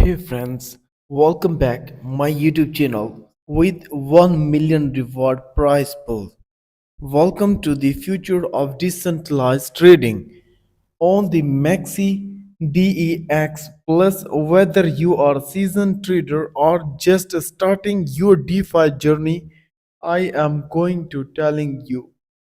Hey friends, welcome back my YouTube channel with 1 million reward prize pool. Welcome to the future of decentralized trading on the MEXC DEX Plus. Whether you are a seasoned trader or just starting your DeFi journey, I am going to telling you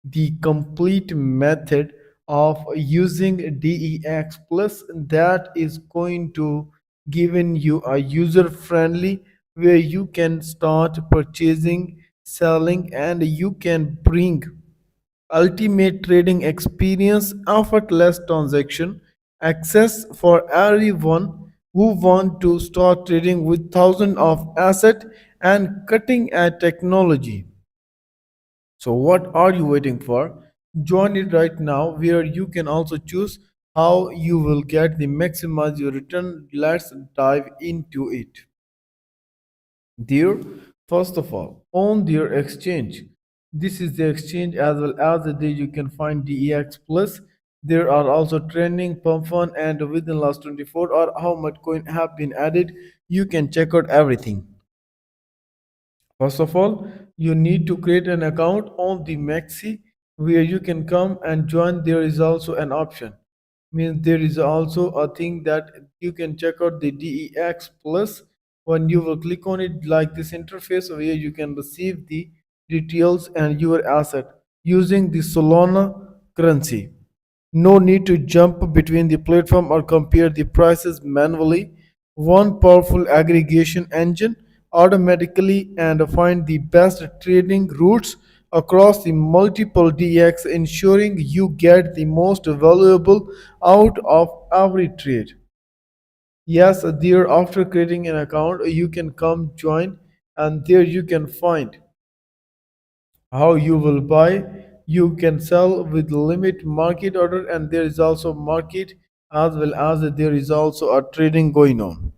the complete method of using DEX Plus that is going to giving you a user friendly where you can start purchasing, selling, and you can bring ultimate trading experience, effortless transaction access for everyone who want to start trading with thousands of asset and cutting edge technology. So what are you waiting for? Join it right now where you can also choose how you will get the maximize your return. Let's dive into it. There, first of all, on their exchange. This is the exchange as well as the day you can find DEX Plus. There are also trending, pump fund, and within last 24 or how much coin have been added. You can check out everything. First of all, you need to create an account on the MEXC where you can come and join. There is also an option. Means there is also a thing that you can check out the DEX Plus. When you will click on it like this interface where you can receive the details and your asset using the Solana currency. No need to jump between the platform or compare the prices manually. One powerful aggregation engine automatically and find the best trading routes across the multiple DX, ensuring you get the most valuable out of every trade. Yes, there after creating an account, you can come join and there you can find how you will buy, you can sell with limit market order, and there is also market as well as there is also a trading going on.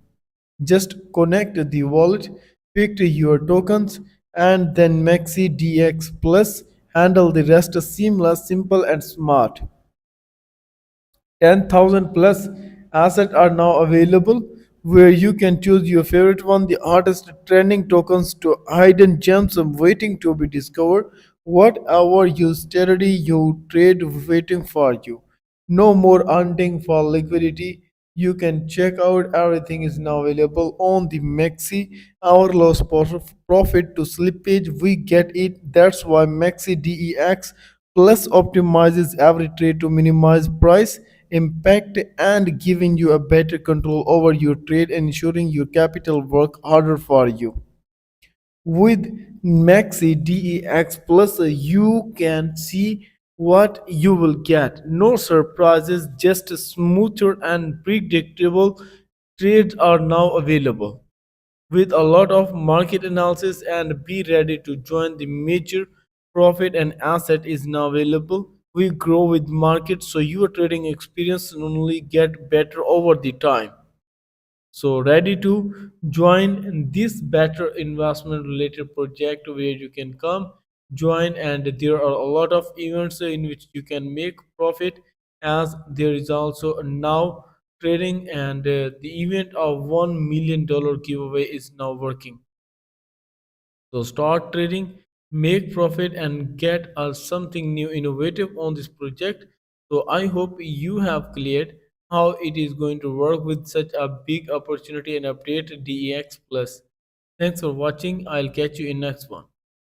Just connect the wallet, pick your tokens, and then Maxi DX Plus handle the rest seamless, simple, and smart. 10,000 plus assets are now available where you can choose your favorite one, the artist trending tokens to hidden gems waiting to be discovered. Whatever you study, you trade waiting for you. No more hunting for liquidity. You can check out everything is now available on the Maxi. Our loss profit to slippage, we get it. That's why Maxi DEX Plus optimizes every trade to minimize price impact and giving you a better control over your trade and ensuring your capital work harder for you. With Maxi DEX Plus, you can see what you will get. No surprises, just smoother and predictable trades are now available with a lot of market analysis and be ready to join the major profit and asset is now available. We grow with market so your trading experience only get better over the time. So ready to join this better investment related project where you can come join, and there are a lot of events in which you can make profit, as there is also now trading, and the event of $1 million giveaway is now working. So start trading, make profit, and get us something new, innovative on this project. So I hope you have cleared how it is going to work with such a big opportunity and update DEX Plus. Thanks for watching. I'll catch you in next one.